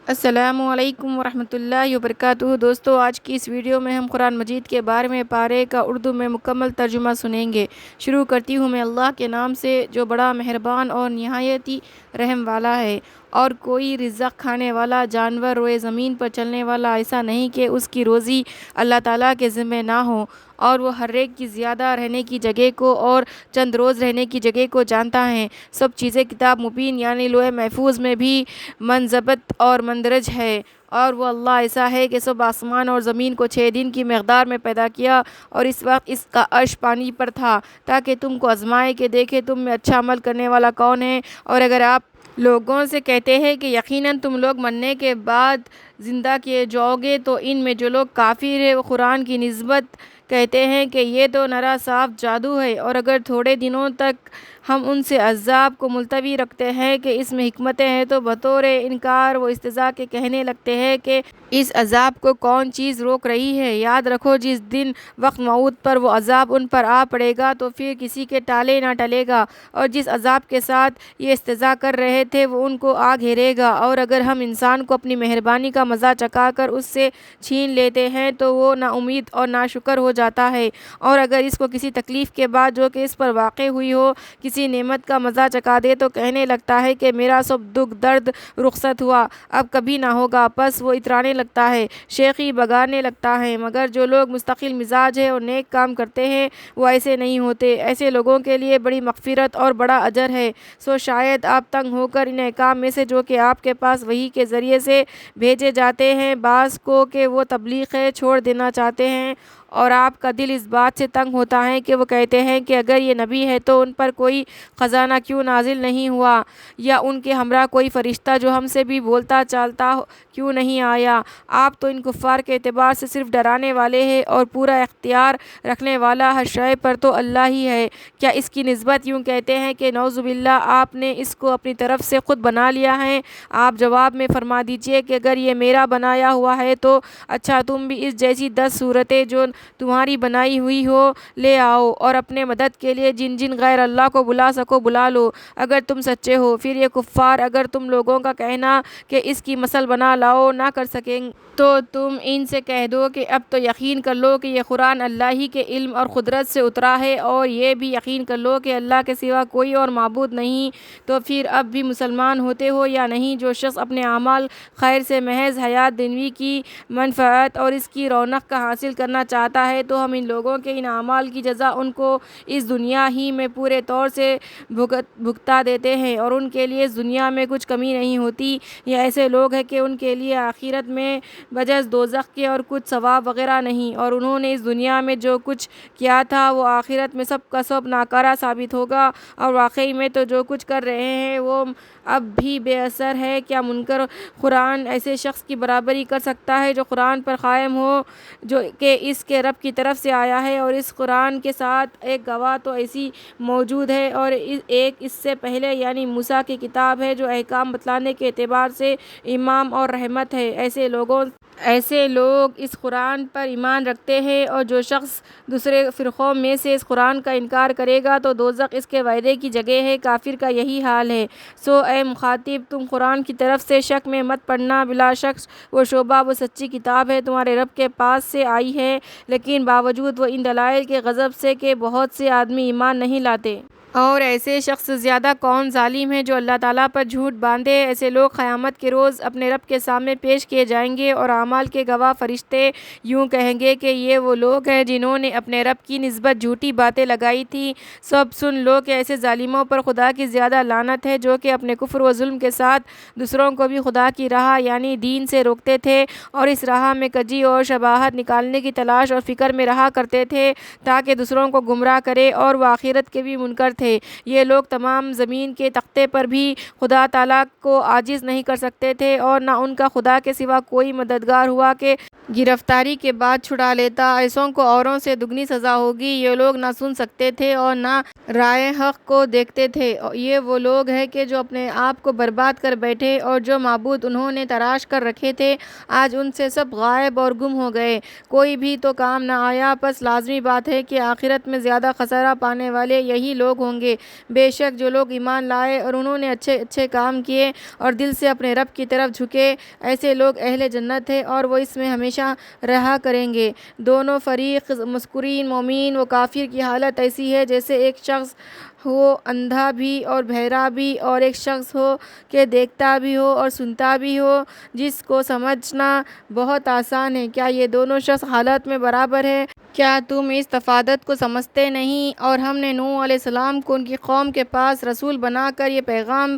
السلام علیکم ورحمۃ اللہ وبرکاتہ۔ دوستو، آج کی اس ویڈیو میں ہم قرآن مجید کے بارے میں پارے کا اردو میں مکمل ترجمہ سنیں گے۔ شروع کرتی ہوں میں اللہ کے نام سے جو بڑا مہربان اور نہایت ہی رحم والا ہے۔ اور کوئی رزق کھانے والا جانور روئے زمین پر چلنے والا ایسا نہیں کہ اس کی روزی اللہ تعالیٰ کے ذمہ نہ ہو، اور وہ ہر ایک کی زیادہ رہنے کی جگہ کو اور چند روز رہنے کی جگہ کو جانتا ہے۔ سب چیزیں کتاب مبین یعنی لوح محفوظ میں بھی منضبط اور مندرج ہے۔ اور وہ اللہ ایسا ہے کہ سب آسمان اور زمین کو 6 دن کی مقدار میں پیدا کیا، اور اس وقت اس کا عرش پانی پر تھا تاکہ تم کو آزمائے کہ دیکھے تم میں اچھا عمل کرنے والا کون ہے۔ اور اگر آپ لوگوں سے کہتے ہیں کہ یقیناً تم لوگ مرنے کے بعد زندہ کیے جاؤ گے، تو ان میں جو لوگ کافر ہیں وہ قرآن کی نسبت کہتے ہیں کہ یہ تو نرا صاف جادو ہے، اور اگر تھوڑے دنوں تک ہم ان سے عذاب کو ملتوی رکھتے ہیں کہ اس میں حکمتیں ہیں، تو بطور انکار وہ استہزاء کے کہنے لگتے ہیں کہ اس عذاب کو کون چیز روک رہی ہے۔ یاد رکھو جس دن وقت موعود پر وہ عذاب ان پر آ پڑے گا تو پھر کسی کے ٹالے نہ ٹلے گا، اور جس عذاب کے ساتھ یہ استہزاء کر رہے تھے وہ ان کو آ گھیرے گا۔ اور اگر ہم انسان کو اپنی مہربانی کا مزہ چکھا کر اس سے چھین لیتے ہیں تو وہ نا امید اور ناشکر ہو جاتا ہے، اور اگر اس کو کسی تکلیف کے بعد جو کہ اس پر واقع ہوئی ہو کسی نعمت کا مزہ چکھا دے تو کہنے لگتا ہے کہ میرا سب دکھ درد رخصت ہوا، اب کبھی نہ ہوگا۔ پس وہ اترانے لگتا ہے، شیخی بگانے لگتا ہے۔ مگر جو لوگ مستقل مزاج ہیں اور نیک کام کرتے ہیں وہ ایسے نہیں ہوتے، ایسے لوگوں کے لیے بڑی مغفرت اور بڑا اجر ہے۔ سو شاید آپ تنگ ہو کر ان احکام میں سے جو کہ آپ کے پاس وحی کے ذریعے سے بھیجے جاتے ہیں بعض کو کہ وہ تبلیغ ہے چھوڑ دینا چاہتے ہیں، اور آپ کا دل اس بات سے تنگ ہوتا ہے کہ وہ کہتے ہیں کہ اگر یہ نبی ہے تو ان پر کوئی خزانہ کیوں نازل نہیں ہوا، یا ان کے ہمراہ کوئی فرشتہ جو ہم سے بھی بولتا چالتا کیوں نہیں آیا۔ آپ تو ان کفار کے اعتبار سے صرف ڈرانے والے ہیں، اور پورا اختیار رکھنے والا ہر شے پر تو اللہ ہی ہے۔ کیا اس کی نسبت یوں کہتے ہیں کہ نعوذ باللہ آپ نے اس کو اپنی طرف سے خود بنا لیا ہے؟ آپ جواب میں فرما دیجئے کہ اگر یہ میرا بنایا ہوا ہے تو اچھا تم بھی اس جیسی 10 صورتیں جو تمہاری بنائی ہوئی ہو لے آؤ، اور اپنے مدد کے لیے جن جن غیر اللہ کو بلا سکو بلا لو اگر تم سچے ہو۔ پھر یہ کفار اگر تم لوگوں کا کہنا کہ اس کی مثل بنا لاؤ نہ کر سکیں تو تم ان سے کہہ دو کہ اب تو یقین کر لو کہ یہ قرآن اللہ ہی کے علم اور قدرت سے اترا ہے، اور یہ بھی یقین کر لو کہ اللہ کے سوا کوئی اور معبود نہیں۔ تو پھر اب بھی مسلمان ہوتے ہو یا نہیں؟ جو شخص اپنے اعمال خیر سے محض حیات دنیوی کی منفعت اور اس کی رونق کا حاصل کرنا چاہتا ہے تو ہم ان لوگوں کے ان اعمال کی جزا ان کو اس دنیا ہی میں پورے طور سے بھگتا دیتے ہیں، اور ان کے لیے اس دنیا میں کچھ کمی نہیں ہوتی۔ یہ ایسے لوگ ہیں کہ ان کے لیے آخرت میں بجز دوزخ کے اور کچھ ثواب وغیرہ نہیں، اور انہوں نے اس دنیا میں جو کچھ کیا تھا وہ آخرت میں سب کا سب ناکارہ ثابت ہوگا، اور واقعی میں تو جو کچھ کر رہے ہیں وہ اب بھی بے اثر ہے۔ کیا منکر قرآن ایسے شخص کی برابری کر سکتا ہے جو قرآن پر قائم ہو جو کہ اس کے رب کی طرف سے آیا ہے، اور اس قرآن کے ساتھ ایک گواہ تو ایسی موجود ہے، اور ایک اس سے پہلے یعنی موسیٰ کی کتاب ہے جو احکام بتلانے کے اعتبار سے امام اور رحمت ہے۔ ایسے لوگ اس قرآن پر ایمان رکھتے ہیں، اور جو شخص دوسرے فرقوں میں سے اس قرآن کا انکار کرے گا تو دوزخ اس کے وعدے کی جگہ ہے۔ کافر کا یہی حال ہے۔ سو اے مخاطب، تم قرآن کی طرف سے شک میں مت پڑنا، بلا شک وہ شعبہ وہ سچی کتاب ہے تمہارے رب کے پاس سے آئی ہے، لیکن باوجود وہ ان دلائل کے غضب سے کہ بہت سے آدمی ایمان نہیں لاتے۔ اور ایسے شخص سے زیادہ کون ظالم ہے جو اللہ تعالیٰ پر جھوٹ باندھے۔ ایسے لوگ قیامت کے روز اپنے رب کے سامنے پیش کیے جائیں گے، اور اعمال کے گواہ فرشتے یوں کہیں گے کہ یہ وہ لوگ ہیں جنہوں نے اپنے رب کی نسبت جھوٹی باتیں لگائی تھیں۔ سب سن لو کہ ایسے ظالموں پر خدا کی زیادہ لعنت ہے جو کہ اپنے کفر و ظلم کے ساتھ دوسروں کو بھی خدا کی راہ یعنی دین سے روکتے تھے، اور اس راہ میں کجی اور شباہت نکالنے کی تلاش اور فکر میں رہا کرتے تھے تاکہ دوسروں کو گمراہ کرے، اور وہ آخرت کے بھی منکر تھے۔ یہ لوگ تمام زمین کے تختے پر بھی خدا تعالیٰ کو عاجز نہیں کر سکتے تھے، اور نہ ان کا خدا کے سوا کوئی مددگار ہوا کہ گرفتاری کے بعد چھڑا لیتا، ایسوں کو اوروں سے دگنی سزا ہوگی۔ یہ لوگ نہ سن سکتے تھے اور نہ رائے حق کو دیکھتے تھے۔ یہ وہ لوگ ہیں کہ جو اپنے آپ کو برباد کر بیٹھے اور جو معبود انہوں نے تراش کر رکھے تھے آج ان سے سب غائب اور گم ہو گئے، کوئی بھی تو کام نہ آیا۔ پس لازمی بات ہے کہ آخرت میں زیادہ خسارہ پانے والے یہی لوگ ہوں گے۔ بے شک جو لوگ ایمان لائے اور انہوں نے اچھے اچھے کام کیے اور دل سے اپنے رب کی طرف جھکے، ایسے لوگ اہل جنت ہیں اور وہ اس میں ہمیشہ رہا کریں گے۔ دونوں فریق مذکورین مومن و کافر کی حالت ایسی ہے جیسے ایک شخص ہو اندھا بھی اور بہرا بھی اور ایک شخص ہو کہ دیکھتا بھی ہو اور سنتا بھی ہو، جس کو سمجھنا بہت آسان ہے۔ کیا یہ دونوں شخص حالت میں برابر ہے؟ کیا تم اس تفاوت کو سمجھتے نہیں؟ اور ہم نے نوح علیہ السلام کو ان کی قوم کے پاس رسول بنا کر یہ پیغام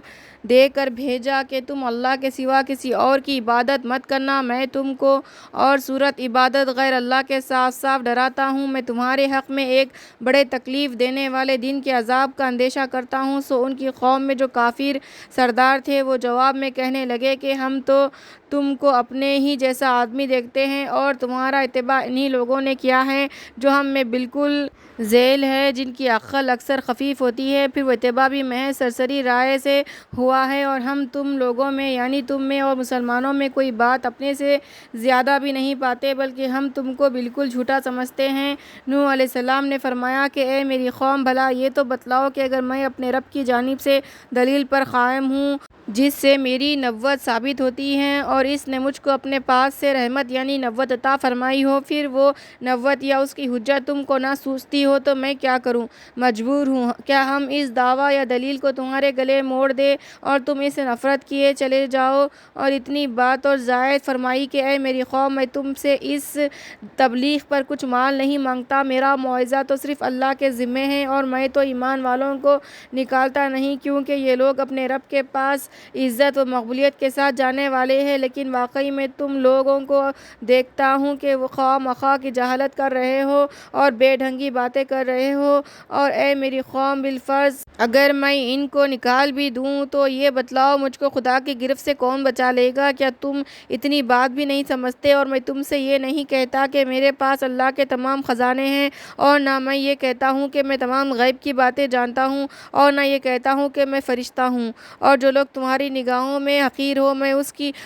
دے کر بھیجا کہ تم اللہ کے سوا کسی اور کی عبادت مت کرنا، میں تم کو اور صورت عبادت غیر اللہ کے صاف صاف ڈراتا ہوں۔ میں تمہارے حق میں ایک بڑے تکلیف دینے والے دن کے عذاب کا اندیشہ کرتا ہوں۔ سو ان کی قوم میں جو کافر سردار تھے وہ جواب میں کہنے لگے کہ ہم تو تم کو اپنے ہی جیسا آدمی دیکھتے ہیں اور تمہارا اتباع انہی لوگوں نے کیا ہے جو ہم میں بالکل ذیل ہے، جن کی عقل اکثر خفیف ہوتی ہے، پھر وہ اتباع بھی محض سرسری رائے سے ہوا ہے، اور ہم تم لوگوں میں یعنی تم میں اور مسلمانوں میں کوئی بات اپنے سے زیادہ بھی نہیں پاتے بلکہ ہم تم کو بالکل جھوٹا سمجھتے ہیں۔ نوح علیہ السلام نے فرمایا کہ اے میری قوم، بھلا یہ تو بتلاؤ کہ اگر میں اپنے رب کی جانب سے دلیل پر قائم ہوں جس سے میری نبوت ثابت ہوتی ہے اور اس نے مجھ کو اپنے پاس سے رحمت یعنی نبوت عطا فرمائی ہو، پھر وہ نبوت یا اس کی حجت تم کو نہ سوچتی ہو تو میں کیا کروں؟ مجبور ہوں۔ کیا ہم اس دعویٰ یا دلیل کو تمہارے گلے موڑ دیں اور تم اسے نفرت کیے چلے جاؤ؟ اور اتنی بات اور زائد فرمائی کہ اے میری قوم، میں تم سے اس تبلیغ پر کچھ مال نہیں مانگتا، میرا معاوضہ تو صرف اللہ کے ذمہ ہے اور میں تو ایمان والوں کو نکالتا نہیں، کیونکہ یہ لوگ اپنے رب کے پاس عزت و مقبولیت کے ساتھ جانے والے ہیں، لیکن واقعی میں تم لوگوں کو دیکھتا ہوں کہ وہ خواہ مخواہ کی جہالت کر رہے ہو اور بے ڈھنگی باتیں کر رہے ہو۔ اور اے میری قوم، بالفرض اگر میں ان کو نکال بھی دوں تو یہ بتلاؤ مجھ کو خدا کی گرفت سے کون بچا لے گا؟ کیا تم اتنی بات بھی نہیں سمجھتے؟ اور میں تم سے یہ نہیں کہتا کہ میرے پاس اللہ کے تمام خزانے ہیں، اور نہ میں یہ کہتا ہوں کہ میں تمام غیب کی باتیں جانتا ہوں، اور نہ یہ کہتا ہوں کہ میں فرشتہ ہوں۔ اور جو لوگ تمہاری نگاہوں میں حقیر ہو، میں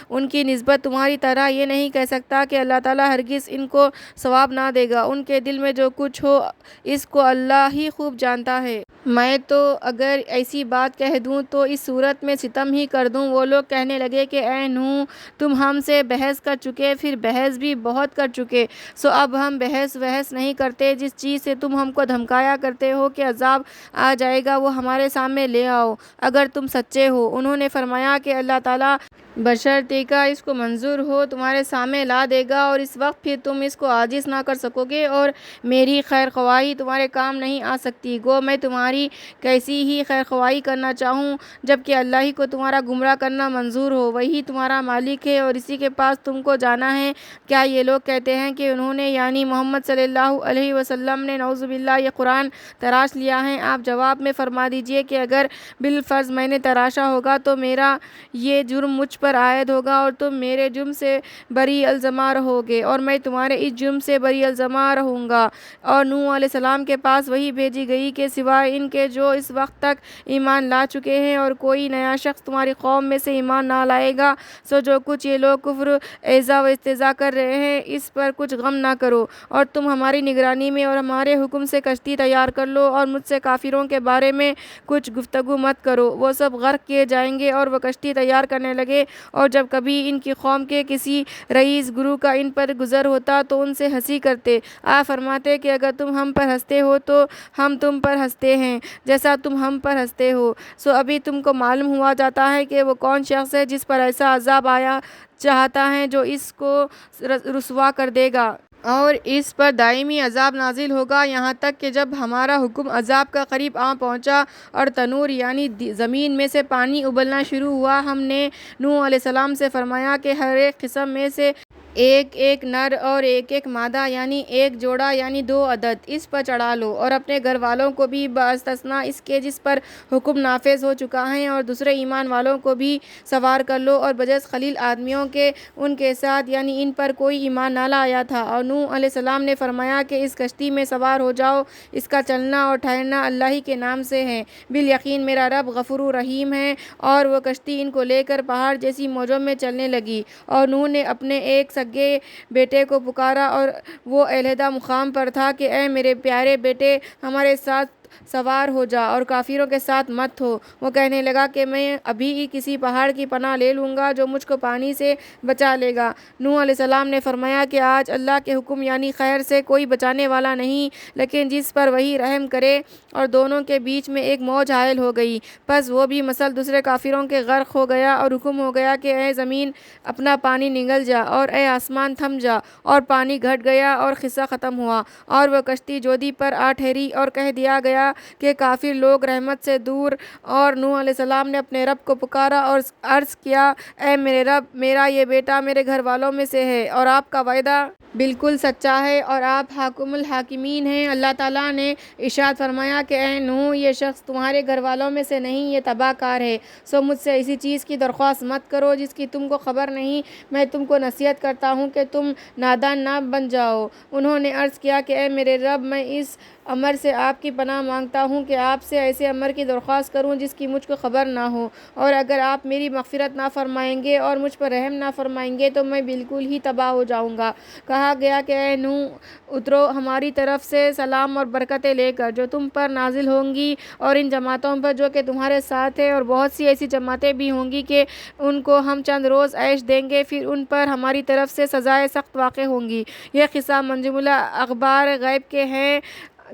ان کی نسبت تمہاری طرح یہ نہیں کہہ سکتا کہ اللہ تعالیٰ ہرگز ان کو ثواب نہ دے گا۔ ان کے دل میں جو کچھ ہو اس کو اللہ ہی خوب جانتا ہے۔ میں تو اگر ایسی بات کہہ دوں تو اس صورت میں ستم ہی کر دوں۔ وہ لوگ کہنے لگے کہ اے نوح، تم ہم سے بحث کر چکے، پھر بحث بھی بہت کر چکے، سو اب ہم بحث نہیں کرتے۔ جس چیز سے تم ہم کو دھمکایا کرتے ہو کہ عذاب آ جائے گا وہ ہمارے سامنے لے آؤ اگر تم سچے ہو۔ انہوں نے فرمایا کہ اللہ تعالیٰ بشرطیکہ کہ اس کو منظور ہو تمہارے سامنے لا دے گا، اور اس وقت پھر تم اس کو عاجز نہ کر سکو گے اور میری خیر خواہی تمہارے کام نہیں آ سکتی۔ گو میں تمہاری کیسی ہی خیر خواہی کرنا چاہوں جبکہ اللہ ہی کو تمہارا گمراہ کرنا منظور ہو، وہی تمہارا مالک ہے اور اسی کے پاس تم کو جانا ہے۔ کیا یہ لوگ کہتے ہیں کہ انہوں نے یعنی محمد صلی اللہ علیہ وسلم نے نعوذ باللہ یہ قرآن تراش لیا ہے؟ آپ جواب میں فرما دیجئے کہ اگر بالفرض میں نے تراشا ہوگا تو میرا یہ جرم مجھ پر عائد ہوگا اور تم میرے جرم سے بری الزامہ رہو گے اور میں تمہارے اس جرم سے بری الزامہ رہوں گا۔ اور نوح علیہ السلام کے پاس وحی بھیجی گئی کہ سوائے ان کے جو اس وقت تک ایمان لا چکے ہیں اور کوئی نیا شخص تمہاری قوم میں سے ایمان نہ لائے گا، سو جو کچھ یہ لوگ کفر ایذا و استہزاء کر رہے ہیں اس پر کچھ غم نہ کرو، اور تم ہماری نگرانی میں اور ہمارے حکم سے کشتی تیار کر لو اور مجھ سے کافروں کے بارے میں کچھ گفتگو مت کرو۔ وہ سب غرق کیے جائیں گے۔ اور وہ کشتی تیار کرنے لگے، اور جب کبھی ان کی قوم کے کسی رئیس گروہ کا ان پر گزر ہوتا تو ان سے ہنسی کرتے۔ آپ فرماتے کہ اگر تم ہم پر ہنستے ہو تو ہم تم پر ہنستے ہیں جیسا تم ہم پر ہنستے ہو، سو ابھی تم کو معلوم ہوا جاتا ہے کہ وہ کون شخص ہے جس پر ایسا عذاب آیا چاہتا ہے جو اس کو رسوا کر دے گا اور اس پر دائمی عذاب نازل ہوگا، یہاں تک کہ جب ہمارا حکم عذاب کا قریب آ پہنچا اور تنور یعنی زمین میں سے پانی ابلنا شروع ہوا، ہم نے نوح علیہ السلام سے فرمایا کہ ہر ایک قسم میں سے ایک ایک نر اور ایک ایک مادہ یعنی ایک جوڑا یعنی 2 عدد اس پر چڑھا لو، اور اپنے گھر والوں کو بھی باستثناء اس کے جس پر حکم نافذ ہو چکا ہے اور دوسرے ایمان والوں کو بھی سوار کر لو، اور بجز خلیل آدمیوں کے ان کے ساتھ یعنی ان پر کوئی ایمان نہ لایا تھا۔ اور نوح علیہ السلام نے فرمایا کہ اس کشتی میں سوار ہو جاؤ، اس کا چلنا اور ٹھہرنا اللہ ہی کے نام سے ہے، بالیقین میرا رب غفور رحیم ہے۔ اور وہ کشتی ان کو لے کر پہاڑ جیسی موجوں میں چلنے لگی، اور نوح نے اپنے ایک سگے بیٹے کو پکارا، اور وہ علیحدہ مقام پر تھا کہ اے میرے پیارے بیٹے ہمارے ساتھ سوار ہو جا اور کافروں کے ساتھ مت ہو۔ وہ کہنے لگا کہ میں ابھی ہی کسی پہاڑ کی پناہ لے لوں گا جو مجھ کو پانی سے بچا لے گا۔ نوح علیہ السلام نے فرمایا کہ آج اللہ کے حکم یعنی خیر سے کوئی بچانے والا نہیں لیکن جس پر وہی رحم کرے، اور دونوں کے بیچ میں ایک موج حائل ہو گئی، پس وہ بھی مثل دوسرے کافروں کے غرق ہو گیا، اور حکم ہو گیا کہ اے زمین اپنا پانی نگل جا اور اے آسمان تھم جا، اور پانی گھٹ گیا اور قصہ ختم ہوا، اور وہ کشتی جودی پر آ ٹھہری، اور کہہ دیا گیا کہ کافر لوگ رحمت سے دور۔ اور نوح علیہ السلام نے اپنے رب کو پکارا اور عرض کیا اے میرے رب، میرا یہ بیٹا میرے گھر والوں میں سے ہے اور آپ کا وعدہ بالکل سچا ہے اور آپ حاکم الحاکمین ہیں۔ اللہ تعالیٰ نے ارشاد فرمایا کہ اے نوح، یہ شخص تمہارے گھر والوں میں سے نہیں، یہ تباہ کار ہے، سو مجھ سے اسی چیز کی درخواست مت کرو جس کی تم کو خبر نہیں، میں تم کو نصیحت کرتا ہوں کہ تم نادان نہ بن جاؤ۔ انہوں نے عرض کیا کہ اے میرے رب، میں اس امر سے آپ کی پناہ مانگتا ہوں کہ آپ سے ایسے امر کی درخواست کروں جس کی مجھ کو خبر نہ ہو، اور اگر آپ میری مغفرت نہ فرمائیں گے اور مجھ پر رحم نہ فرمائیں گے تو میں بالکل ہی تباہ ہو جاؤں گا۔ کہا گیا کہ اے نوح، اترو ہماری طرف سے سلام اور برکتیں لے کر جو تم پر نازل ہوں گی، اور ان جماعتوں پر جو کہ تمہارے ساتھ ہے، اور بہت سی ایسی جماعتیں بھی ہوں گی کہ ان کو ہم چند روز عیش دیں گے، پھر ان پر ہماری طرف سے سزائے سخت واقع ہوں گی۔ یہ قصہ منجملہ اخبار غیب کے ہیں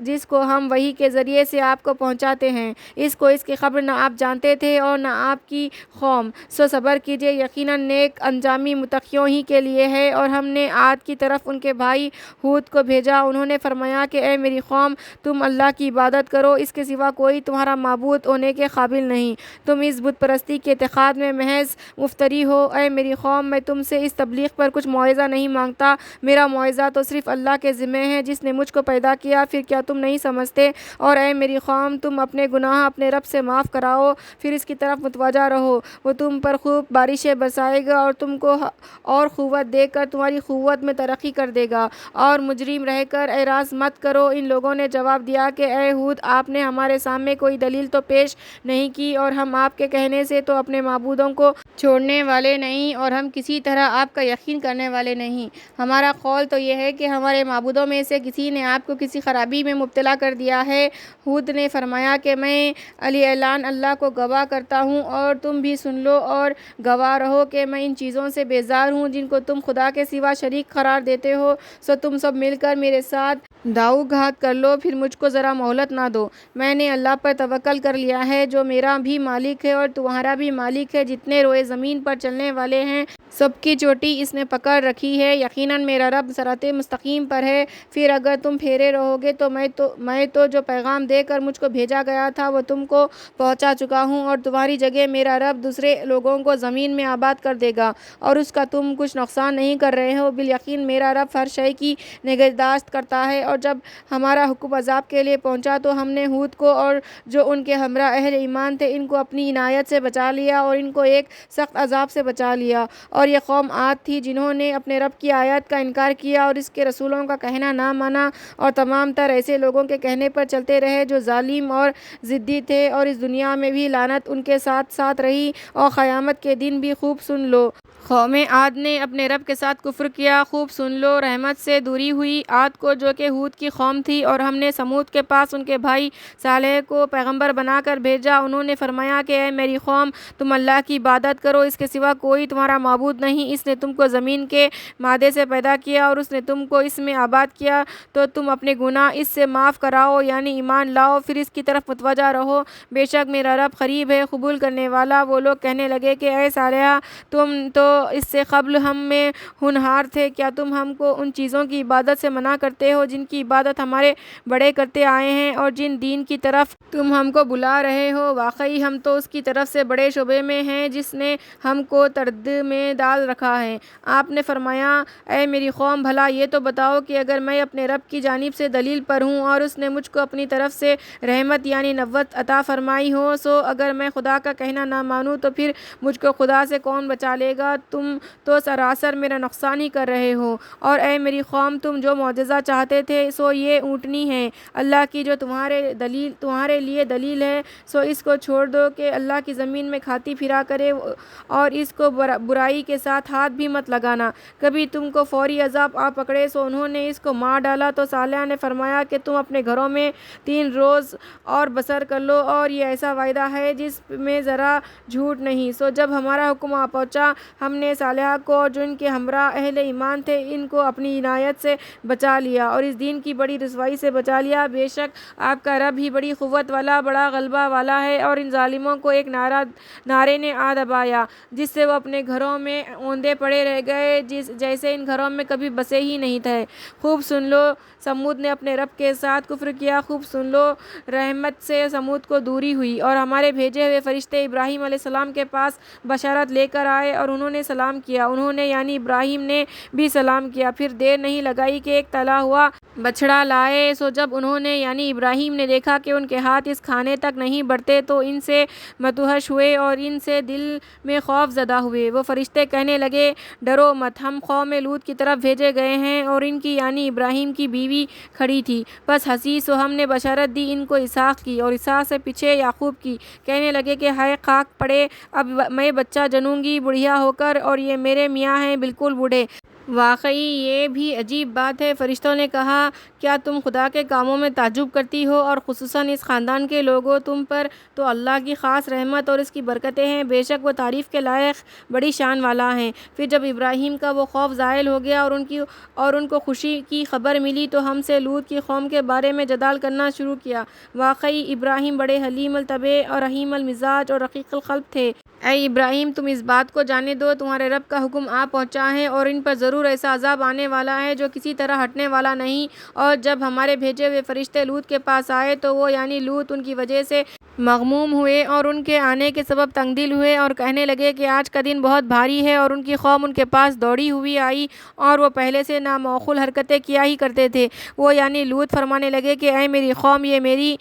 جس کو ہم وحی کے ذریعے سے آپ کو پہنچاتے ہیں، اس کو اس کی خبر نہ آپ جانتے تھے اور نہ آپ کی قوم، سو صبر کیجئے، یقیناً نیک انجامی متقیوں ہی کے لیے ہے۔ اور ہم نے عاد کی طرف ان کے بھائی ہود کو بھیجا، انہوں نے فرمایا کہ اے میری قوم، تم اللہ کی عبادت کرو، اس کے سوا کوئی تمہارا معبود ہونے کے قابل نہیں، تم اس بت پرستی کے اعتقاد میں محض مفتری ہو۔ اے میری قوم، میں تم سے اس تبلیغ پر کچھ معاوضہ نہیں مانگتا، میرا معاوضہ تو صرف اللہ کے ذمہ ہے جس نے مجھ کو پیدا کیا، پھر کیا تم نہیں سمجھتے؟ اور اے میری قوم، تم اپنے گناہ اپنے رب سے معاف کراؤ، پھر اس کی طرف متوجہ رہو، وہ تم پر خوب بارشیں برسائے گا اور تم کو اور قوت دے کر تمہاری قوت میں ترقی کر دے گا، اور مجرم رہ کر اعراض مت کرو۔ ان لوگوں نے جواب دیا کہ اے ہود، آپ نے ہمارے سامنے کوئی دلیل تو پیش نہیں کی، اور ہم آپ کے کہنے سے تو اپنے معبودوں کو چھوڑنے والے نہیں، اور ہم کسی طرح آپ کا یقین کرنے والے نہیں۔ ہمارا قول تو یہ ہے کہ ہمارے معبودوں میں سے کسی نے آپ کو کسی خرابی میں مبتلا کر دیا ہے۔ ہود نے فرمایا کہ میں علی اعلان اللہ کو گواہ کرتا ہوں، اور تم بھی سن لو اور گواہ رہو کہ میں ان چیزوں سے بیزار ہوں جن کو تم خدا کے سوا شریک قرار دیتے ہو، سو تم سب مل کر میرے ساتھ داؤ گھات کر لو، پھر مجھ کو ذرا مہلت نہ دو۔ میں نے اللہ پر توکل کر لیا ہے جو میرا بھی مالک ہے اور تمہارا بھی مالک ہے، جتنے روئے زمین پر چلنے والے ہیں سب کی چوٹی اس نے پکڑ رکھی ہے، یقیناً میرا رب صراط مستقیم پر ہے۔ پھر اگر تم پھیرے رہو گے تو میں تو جو پیغام دے کر مجھ کو بھیجا گیا تھا وہ تم کو پہنچا چکا ہوں، اور تمہاری جگہ میرا رب دوسرے لوگوں کو زمین میں آباد کر دے گا اور اس کا تم کچھ نقصان نہیں کر رہے ہو، بالیقین میرا رب ہر شے کی نگہداشت کرتا ہے۔ اور جب ہمارا حکم عذاب کے لیے پہنچا تو ہم نے ہود کو اور جو ان کے ہمراہ اہل ایمان تھے ان کو اپنی عنایت سے بچا لیا اور ان کو ایک سخت عذاب سے بچا لیا۔ اور یہ قوم عاد تھی جنہوں نے اپنے رب کی آیات کا انکار کیا اور اس کے رسولوں کا کہنا نہ مانا، اور تمام تر ایسے لوگوں کے کہنے پر چلتے رہے جو ظالم اور ضدی تھے، اور اس دنیا میں بھی لعنت ان کے ساتھ ساتھ رہی، اور قیامت کے دن بھی خوب سن لو۔ قوم عاد نے اپنے رب کے ساتھ کفر کیا، خوب سن لو، رحمت سے دوری ہوئی عاد کو جو کہ ہود کی قوم تھی، اور ہم نے سمود کے پاس ان کے بھائی صالح کو پیغمبر بنا کر بھیجا، انہوں نے فرمایا کہ اے میری قوم، تم اللہ کی عبادت کرو، اس کے سوا کوئی تمہارا معبود نہیں، اس نے تم کو زمین کے مادے سے پیدا کیا اور اس نے تم کو اس میں آباد کیا، تو تم اپنے گناہ اس سے اسے معاف کراؤ یعنی ایمان لاؤ پھر اس کی طرف متوجہ رہو، بے شک میرا رب قریب ہے قبول کرنے والا۔ وہ لوگ کہنے لگے کہ اے صالحہ تم تو اس سے قبل ہم میں ہونہار تھے، کیا تم ہم کو ان چیزوں کی عبادت سے منع کرتے ہو جن کی عبادت ہمارے بڑے کرتے آئے ہیں اور جن دین کی طرف تم ہم کو بلا رہے ہو؟ واقعی ہم تو اس کی طرف سے بڑے شبے میں ہیں جس نے ہم کو تردد میں ڈال رکھا ہے۔ آپ نے فرمایا اے میری قوم بھلا یہ تو بتاؤ کہ اگر میں اپنے رب کی جانب سے دلیل پر ہوں اور اس نے مجھ کو اپنی طرف سے رحمت یعنی نبوت عطا فرمائی ہو، سو اگر میں خدا کا کہنا نہ مانوں تو پھر مجھ کو خدا سے کون بچا لے گا؟ تم تو سراسر میرا نقصان ہی کر رہے ہو۔ اور اے میری قوم تم جو معجزہ چاہتے تھے سو یہ اونٹنی ہے اللہ کی جو تمہارے لیے دلیل ہے، سو اس کو چھوڑ دو کہ اللہ کی زمین میں کھاتی پھرا کرے اور اس کو برائی کے ساتھ ہاتھ بھی مت لگانا۔ کبھی تم کو فوری عذاب آ پکڑے سو انہوں نے اس کو مار ڈالا تو صالح نے فرمایا کہ تم اپنے گھروں میں 3 روز اور بسر کر لو اور یہ ایسا وعدہ ہے جس میں ذرا جھوٹ نہیں۔ سو جب ہمارا حکم آ پہنچا ہم نے صالح کو اور جو ان کے ہمراہ اہل ایمان تھے ان کو اپنی عنایت سے بچا لیا اور اس دین کی بڑی رسوائی سے بچا لیا۔ بے شک آپ کا رب ہی بڑی قوت والا بڑا غلبہ والا ہے۔ اور ان ظالموں کو ایک نعرے نے آ دبایا جس سے وہ اپنے گھروں میں اوندے پڑے رہ گئے جیسے ان گھروں میں کبھی بسے ہی نہیں تھے۔ خوب سن لو سمود نے اپنے رب کے ساتھ کفر کیا، خوب سن لو رحمت سے سمود کو دوری ہوئی۔ اور ہمارے بھیجے ہوئے فرشتے ابراہیم علیہ السلام کے پاس بشارت لے کر آئے اور انہوں نے سلام کیا، انہوں نے یعنی ابراہیم نے بھی سلام کیا، پھر دیر نہیں لگائی کہ ایک تلا ہوا بچڑا لائے۔ سو جب انہوں نے یعنی ابراہیم نے دیکھا کہ ان کے ہاتھ اس کھانے تک نہیں بڑھتے تو ان سے مدہوش ہوئے اور ان سے دل میں خوف زدہ ہوئے۔ وہ فرشتے کہنے لگے ڈرو مت، ہم قوم لوط کی طرف بھیجے گئے ہیں اور ان کی یعنی ابراہیم کی بیوی کھڑی تھی، بس ہنسی، سو ہم نے بشارت دی ان کو اسحاق کی اور اسحاق سے پیچھے یعقوب کی۔ کہنے لگے کہ ہائے خاک پڑے، اب میں بچہ جنوں گی بڑھیا ہو کر اور یہ میرے میاں ہیں بالکل بوڑھے۔ واقعی یہ بھی عجیب بات ہے۔ فرشتوں نے کہا کیا تم خدا کے کاموں میں تعجب کرتی ہو اور خصوصاً اس خاندان کے لوگوں تم پر تو اللہ کی خاص رحمت اور اس کی برکتیں ہیں، بے شک وہ تعریف کے لائق بڑی شان والا ہیں۔ پھر جب ابراہیم کا وہ خوف زائل ہو گیا اور ان کو خوشی کی خبر ملی تو ہم سے لوط کی قوم کے بارے میں جدال کرنا شروع کیا۔ واقعی ابراہیم بڑے حلیم الطبع اور رحیم المزاج اور رقیق القلب تھے۔ اے ابراہیم تم اس بات کو جانے دو تمہارے رب کا حکم آ پہنچا ہے اور ان پر ضرور ایسا عذاب آنے والا ہے جو کسی طرح ہٹنے والا نہیں۔ اور جب ہمارے بھیجے ہوئے فرشتے لوط کے پاس آئے تو وہ یعنی لوط ان کی وجہ سے مغموم ہوئے اور ان کے آنے کے سبب تنگ دل ہوئے اور کہنے لگے کہ آج کا دن بہت بھاری ہے۔ اور ان کی قوم ان کے پاس دوڑی ہوئی آئی اور وہ پہلے سے نامعقول حرکتیں کیا ہی کرتے تھے۔ وہ یعنی لوط فرمانے لگے کہ اے میری قوم یہ میری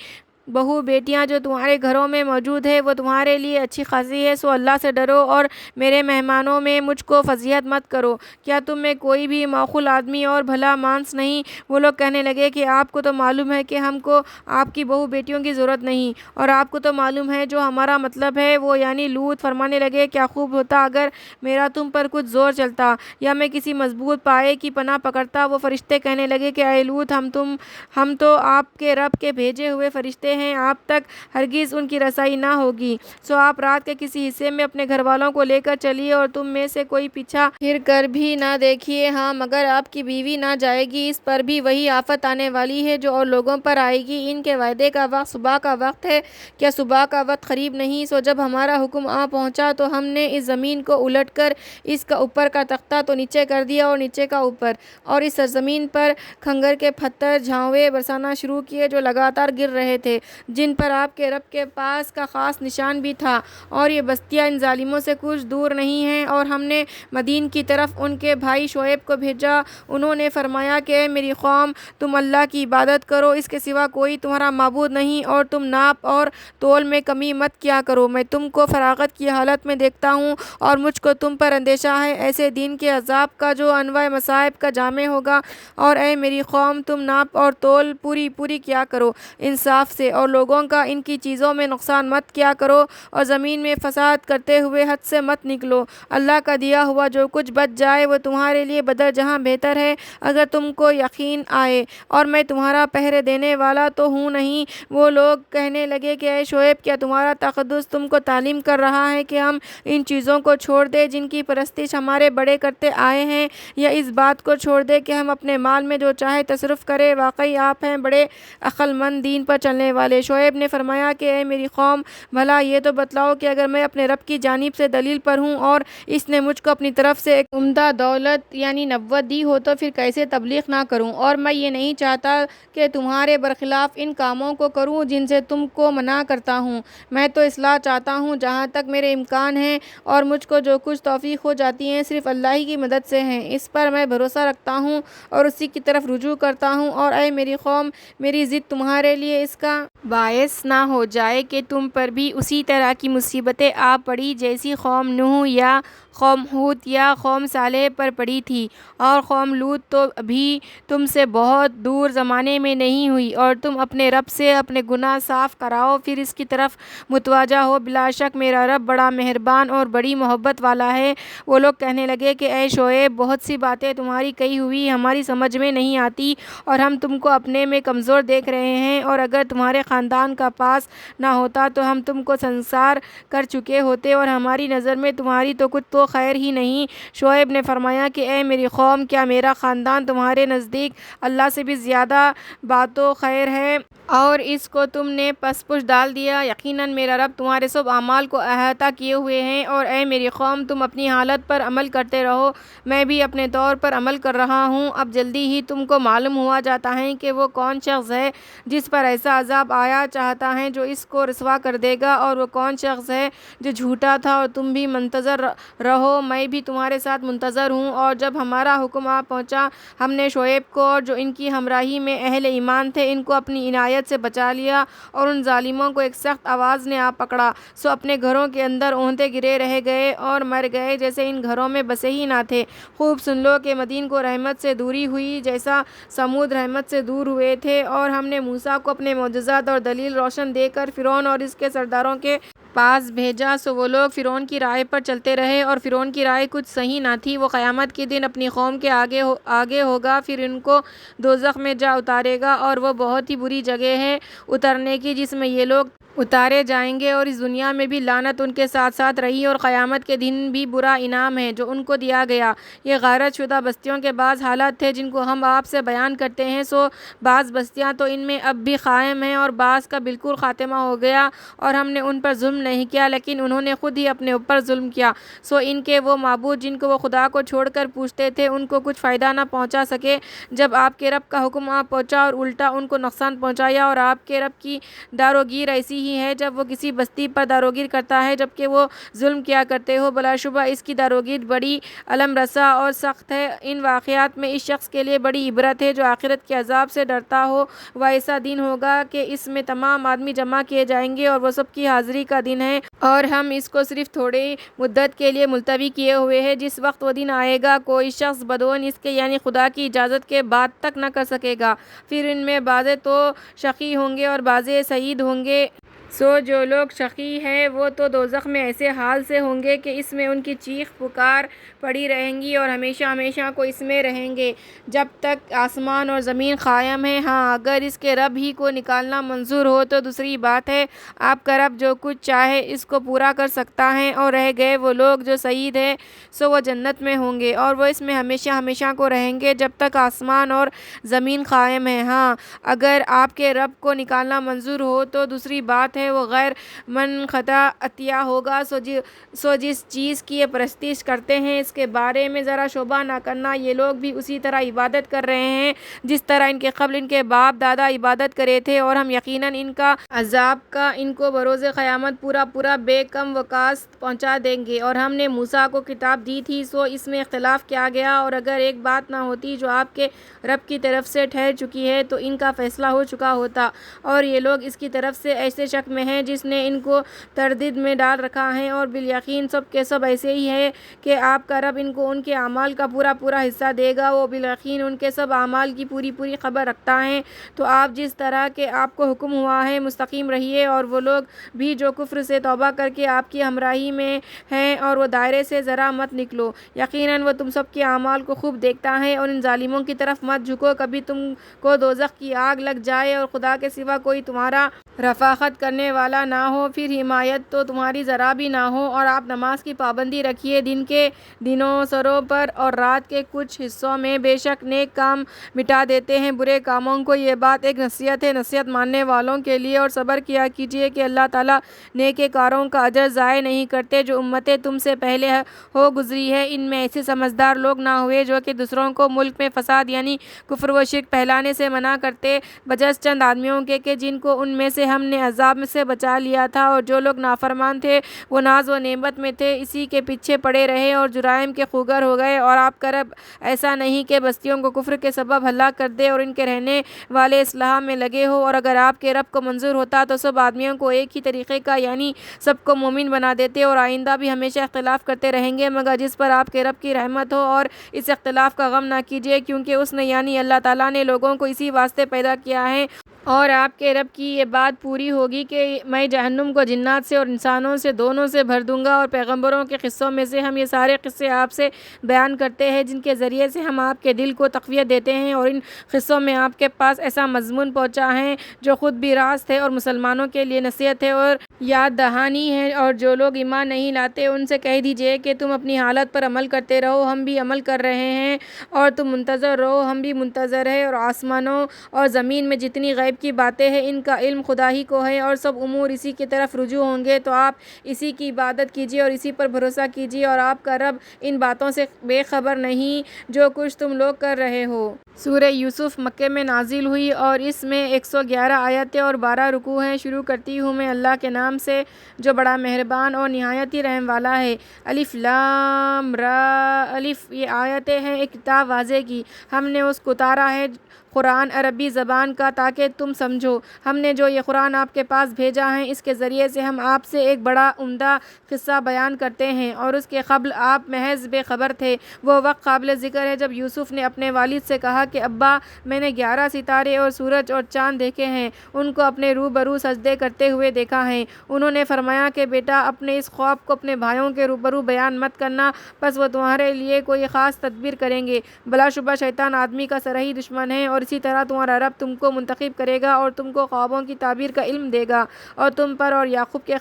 بہو بیٹیاں جو تمہارے گھروں میں موجود ہے وہ تمہارے لیے اچھی خاصی ہے، سو اللہ سے ڈرو اور میرے مہمانوں میں مجھ کو فضیحت مت کرو۔ کیا تم میں کوئی بھی معقول آدمی اور بھلا مانس نہیں؟ وہ لوگ کہنے لگے کہ آپ کو تو معلوم ہے کہ ہم کو آپ کی بہو بیٹیوں کی ضرورت نہیں اور آپ کو تو معلوم ہے جو ہمارا مطلب ہے۔ وہ یعنی لوط فرمانے لگے کیا خوب ہوتا اگر میرا تم پر کچھ زور چلتا یا میں کسی مضبوط پائے کی پناہ پکڑتا۔ وہ فرشتے کہنے لگے کہ اے لوط ہم تو آپ کے رب کے بھیجے ہوئے فرشتے ہیں، آپ تک ہرگز ان کی رسائی نہ ہوگی، سو آپ رات کے کسی حصے میں اپنے گھر والوں کو لے کر چلیے اور تم میں سے کوئی پیچھا پھر کر بھی نہ دیکھیے، ہاں مگر آپ کی بیوی نہ جائے گی، اس پر بھی وہی آفت آنے والی ہے جو اور لوگوں پر آئے گی۔ ان کے وعدے کا وقت صبح کا وقت ہے، کیا صبح کا وقت قریب نہیں؟ سو جب ہمارا حکم آ پہنچا تو ہم نے اس زمین کو الٹ کر اس کا اوپر کا تختہ تو نیچے کر دیا اور نیچے کا اوپر، اور اس سرزمین پر کھنگر کے پتھر جھاوے برسانا شروع کیے جو لگاتار گر رہے تھے، جن پر آپ کے رب کے پاس کا خاص نشان بھی تھا۔ اور یہ بستیاں ان ظالموں سے کچھ دور نہیں ہیں۔ اور ہم نے مدین کی طرف ان کے بھائی شعیب کو بھیجا، انہوں نے فرمایا کہ اے میری قوم تم اللہ کی عبادت کرو، اس کے سوا کوئی تمہارا معبود نہیں، اور تم ناپ اور تول میں کمی مت کیا کرو، میں تم کو فراغت کی حالت میں دیکھتا ہوں اور مجھ کو تم پر اندیشہ ہے ایسے دن کے عذاب کا جو انواع مصائب کا جامع ہوگا۔ اور اے میری قوم تم ناپ اور تول پوری کیا کرو انصاف سے اور لوگوں کا ان کی چیزوں میں نقصان مت کیا کرو اور زمین میں فساد کرتے ہوئے حد سے مت نکلو۔ اللہ کا دیا ہوا جو کچھ بچ جائے وہ تمہارے لیے بدر جہاں بہتر ہے اگر تم کو یقین آئے، اور میں تمہارا پہرے دینے والا تو ہوں نہیں۔ وہ لوگ کہنے لگے کہ اے شعیب، کیا تمہارا تقدس تم کو تعلیم کر رہا ہے کہ ہم ان چیزوں کو چھوڑ دیں جن کی پرستش ہمارے بڑے کرتے آئے ہیں، یا اس بات کو چھوڑ دیں کہ ہم اپنے مال میں جو چاہے تصرف کریں؟ واقعی آپ ہیں بڑے عقل مند دین پر چلنے والے۔ شعیب نے فرمایا کہ اے میری قوم، بھلا یہ تو بتلاؤ کہ اگر میں اپنے رب کی جانب سے دلیل پر ہوں اور اس نے مجھ کو اپنی طرف سے ایک عمدہ دولت یعنی نبوت دی ہو تو پھر کیسے تبلیغ نہ کروں؟ اور میں یہ نہیں چاہتا کہ تمہارے برخلاف ان کاموں کو کروں جن سے تم کو منع کرتا ہوں۔ میں تو اصلاح چاہتا ہوں جہاں تک میرے امکان ہیں، اور مجھ کو جو کچھ توفیق ہو جاتی ہے صرف اللہ ہی کی مدد سے ہیں۔ اس پر میں بھروسہ رکھتا ہوں اور اسی کی طرف رجوع کرتا ہوں۔ اور اے میری قوم، میری ضد تمہارے لیے اس کا باعث نہ ہو جائے کہ تم پر بھی اسی طرح کی مصیبتیں آ پڑی جیسی قوم نوح یا قوم ہود یا قوم صالح پر پڑی تھی، اور قوم لوط تو ابھی تم سے بہت دور زمانے میں نہیں ہوئی، اور تم اپنے رب سے اپنے گناہ صاف کراؤ پھر اس کی طرف متوجہ ہو۔ بلا شک میرا رب بڑا مہربان اور بڑی محبت والا ہے۔ وہ لوگ کہنے لگے کہ اے شعیب، بہت سی باتیں تمہاری کہی ہوئی ہماری سمجھ میں نہیں آتی، اور ہم تم کو اپنے میں کمزور دیکھ رہے ہیں، اور اگر تمہارے خاندان کا پاس نہ ہوتا تو ہم تم کو سنسار کر چکے ہوتے، اور ہماری نظر میں تمہاری تو کچھ تو خیر ہی نہیں۔ شعیب نے فرمایا کہ اے میری قوم، کیا میرا خاندان تمہارے نزدیک اللہ سے بھی زیادہ باتو خیر ہے اور اس کو تم نے پس پش ڈال دیا؟ یقیناً میرا رب تمہارے سب اعمال کو احاطہ کیے ہوئے ہیں۔ اور اے میری قوم، تم اپنی حالت پر عمل کرتے رہو، میں بھی اپنے طور پر عمل کر رہا ہوں۔ اب جلدی ہی تم کو معلوم ہوا جاتا ہے کہ وہ کون شخص ہے جس پر ایسا عذاب آیا چاہتا ہے جو اس کو رسوا کر دے گا، اور وہ کون شخص ہے جو جھوٹا تھا۔ اور تم بھی منتظر رہو، میں بھی تمہارے ساتھ منتظر ہوں۔ اور جب ہمارا حکم آ پہنچا، ہم نے شعیب کو اور جو ان کی ہمراہی میں اہل ایمان تھے ان کو اپنی عنایت سے بچا لیا، اور ان ظالموں کو ایک سخت آواز نے آ پکڑا، سو اپنے گھروں کے اندر اونتے گرے رہ گئے اور مر گئے جیسے ان گھروں میں بسے ہی نہ تھے۔ خوب سن لو کہ مدین کو رحمت سے دوری ہوئی جیسا سمود رحمت سے دور ہوئے تھے، اور ہم نے موسیٰ کو اپنے معجزات اور دلیل روشن دے کر فرعون اور اس کے سرداروں کے پاس بھیجا، سو وہ لوگ فرعون کی رائے پر چلتے رہے، اور فرعون کی رائے کچھ صحیح نہ تھی۔ وہ قیامت کے دن اپنی قوم کے آگے ہوگا، پھر ان کو دوزخ میں جا اتارے گا، اور وہ بہت ہی بری جگہ ہے اترنے کی جس میں یہ لوگ اتارے جائیں گے، اور اس دنیا میں بھی لعنت ان کے ساتھ ساتھ رہی، اور قیامت کے دن بھی برا انعام ہے جو ان کو دیا گیا۔ یہ غارت شدہ بستیوں کے بعض حالات تھے جن کو ہم آپ سے بیان کرتے ہیں، سو بعض بستیاں تو ان میں اب بھی قائم ہیں اور بعض کا بالکل خاتمہ ہو گیا، اور ہم نے ان پر ظلم نہیں کیا لیکن انہوں نے خود ہی اپنے اوپر ظلم کیا۔ سو ان کے وہ معبود جن کو وہ خدا کو چھوڑ کر پوجتے تھے ان کو کچھ فائدہ نہ پہنچا سکے جب آپ کے رب کا حکم آ پہنچا، اور الٹا ان کو نقصان پہنچایا۔ اور آپ کے رب کی داروگیر ایسی ہی ہے جب وہ کسی بستی پر داروگیر کرتا ہے جبکہ وہ ظلم کیا کرتے ہو، بلا شبہ اس کی داروگیر بڑی الم رسا اور سخت ہے۔ ان واقعات میں اس شخص کے لیے بڑی عبرت ہے جو آخرت کے عذاب سے ڈرتا ہو۔ وہ ایسا دن ہوگا کہ اس میں تمام آدمی جمع کیے جائیں گے اور وہ سب کی حاضری کا دن ہے، اور ہم اس کو صرف تھوڑی مدت کے لیے ملتوی کیے ہوئے ہیں۔ جس وقت وہ دن آئے گا کوئی شخص بدون اس کے یعنی خدا کی اجازت کے بات تک نہ کر سکے گا، پھر ان میں بعضے تو شقی ہوں گے اور بعضے سعید ہوں گے۔ سو جو لوگ شقی ہیں وہ تو دوزخ میں ایسے حال سے ہوں گے کہ اس میں ان کی چیخ پکار پڑی رہیں گی اور ہمیشہ ہمیشہ کو اس میں رہیں گے جب تک آسمان اور زمین قائم ہے۔ ہاں، اگر اس کے رب ہی کو نکالنا منظور ہو تو دوسری بات ہے، آپ کا رب جو کچھ چاہے اس کو پورا کر سکتا ہے۔ اور رہ گئے وہ لوگ جو سعید ہیں، سو وہ جنت میں ہوں گے اور وہ اس میں ہمیشہ ہمیشہ کو رہیں گے جب تک آسمان اور زمین قائم ہے۔ ہاں، اگر آپ کے رب کو نکالنا منظور ہو تو دوسری بات ہے وہ غیر منقطع عطیہ ہوگا۔ سو جس چیز کی یہ پرستش کرتے ہیں اس کے بارے میں ذرا شبہ نہ کرنا، یہ لوگ بھی اسی طرح عبادت کر رہے ہیں جس طرح ان کے قبل ان کے باپ دادا عبادت کرے تھے، اور ہم یقیناً ان کا عذاب کا ان کو بروز قیامت پورا بے کم وکاست پہنچا دیں گے۔ اور ہم نے موسیٰ کو کتاب دی تھی، سو اس میں اختلاف کیا گیا، اور اگر ایک بات نہ ہوتی جو آپ کے رب کی طرف سے ٹھہر چکی ہے تو ان کا فیصلہ ہو چکا ہوتا، اور یہ لوگ اس کی طرف سے ایسے شک حق میں ہے جس نے ان کو تردید میں ڈال رکھا ہے، اور بالیقین سب کے سب ایسے ہی ہے کہ آپ کا رب ان کو ان کے اعمال کا پورا حصہ دے گا۔ وہ بالیقین ان کے سب اعمال کی پوری خبر رکھتا ہے۔ تو آپ جس طرح کے آپ کو حکم ہوا ہے مستقیم رہیے، اور وہ لوگ بھی جو کفر سے توبہ کر کے آپ کی ہمراہی میں ہیں، اور وہ دائرے سے ذرا مت نکلو، یقیناً وہ تم سب کے اعمال کو خوب دیکھتا ہے۔ اور ان ظالموں کی طرف مت جھکو، کبھی تم کو دوزخ کی آگ لگ جائے اور خدا کے سوا کوئی تمہارا رفاقت کرنے والا نہ ہو، پھر حمایت تو تمہاری ذرا بھی نہ ہو۔ اور آپ نماز کی پابندی رکھیے، دن کے دنوں پر اور رات کے کچھ حصوں میں، بے شک نیک کام مٹا دیتے ہیں برے کاموں کو۔ یہ بات ایک نصیحت ہے نصیحت ماننے والوں کے لیے، اور صبر کیا کیجیے کہ اللہ تعالیٰ نیک کاروں کا اجر ضائع نہیں کرتے۔ جو امتیں تم سے پہلے ہو گزری ہے، ان میں ایسے سمجھدار لوگ نہ ہوئے جو کہ دوسروں کو ملک میں فساد یعنی کفر و شرک پھیلانے سے منع کرتے، بجز چند آدمیوں کے کہ جن کو ان میں سے ہم نے عذاب سے بچا لیا تھا۔ اور جو لوگ نافرمان تھے وہ ناز و نعمت میں تھے، اسی کے پیچھے پڑے رہے اور جرائم کے خوگر ہو گئے۔ اور آپ کا رب ایسا نہیں کہ بستیوں کو کفر کے سبب ہلاک کر دے اور ان کے رہنے والے اصلاح میں لگے ہو، اور اگر آپ کے رب کو منظور ہوتا تو سب آدمیوں کو ایک ہی طریقے کا یعنی سب کو مومن بنا دیتے، اور آئندہ بھی ہمیشہ اختلاف کرتے رہیں گے مگر جس پر آپ کے رب کی رحمت ہو، اور اس اختلاف کا غم نہ کیجیے کیونکہ اس نے یعنی اللہ تعالیٰ نے لوگوں کو اسی واسطے پیدا کیا ہے۔ اور آپ کے رب کی یہ بات پوری ہوگی کہ میں جہنم کو جنات سے اور انسانوں سے دونوں سے بھر دوں گا، اور پیغمبروں کے قصوں میں سے ہم یہ سارے قصے آپ سے بیان کرتے ہیں جن کے ذریعے سے ہم آپ کے دل کو تقویت دیتے ہیں، اور ان قصوں میں آپ کے پاس ایسا مضمون پہنچا ہے جو خود بھی راست ہے اور مسلمانوں کے لیے نصیحت ہے اور یاد دہانی ہے۔ اور جو لوگ ایمان نہیں لاتے ان سے کہہ دیجئے کہ تم اپنی حالت پر عمل کرتے رہو، ہم بھی عمل کر رہے ہیں، اور تم منتظر رہو، ہم بھی منتظر ہیں۔ اور آسمانوں اور زمین میں جتنی غیب کی باتیں ہیں ان کا علم خدا ہی کو ہے، اور سب امور اسی کی طرف رجوع ہوں گے۔ تو آپ اسی کی عبادت کیجیے اور اسی پر بھروسہ کیجیے، اور آپ کا رب ان باتوں سے بے خبر نہیں جو کچھ تم لوگ کر رہے ہو۔ سورہ یوسف مکے میں نازل ہوئی اور اس میں 111 آیتیں اور 12 رکوع ہیں۔ شروع کرتی ہوں میں اللہ کے نام سے جو بڑا مہربان اور نہایت ہی رحم والا ہے۔ الف لام را الف، یہ آیتیں ہیں ایک کتاب واضح کی، ہم نے اس کو اتارا ہے قرآن عربی زبان کا تاکہ تم سمجھو۔ ہم نے جو یہ قرآن آپ کے پاس بھیجا ہے اس کے ذریعے سے ہم آپ سے ایک بڑا عمدہ قصہ بیان کرتے ہیں، اور اس کے قبل آپ محض بے خبر تھے۔ وہ وقت قابل ذکر ہے جب یوسف نے اپنے والد سے کہا کہ ابا، میں نے 11 ستارے اور سورج اور چاند دیکھے ہیں، ان کو اپنے روبرو سجدے کرتے ہوئے دیکھا ہے۔ انہوں نے فرمایا کہ بیٹا، اپنے اس خواب کو اپنے بھائیوں کے روبرو بیان مت کرنا، پس وہ تمہارے لیے کوئی خاص تدبیر کریں گے۔ بلا شبہ شیطان آدمی کا سرئی دشمن ہے، اور اسی طرح تمہارا رب تم کو منتخب کرے گا اور تم کو خوابوں کی تعبیر کا علم دے گا، اور تم پر اور یعقوب کے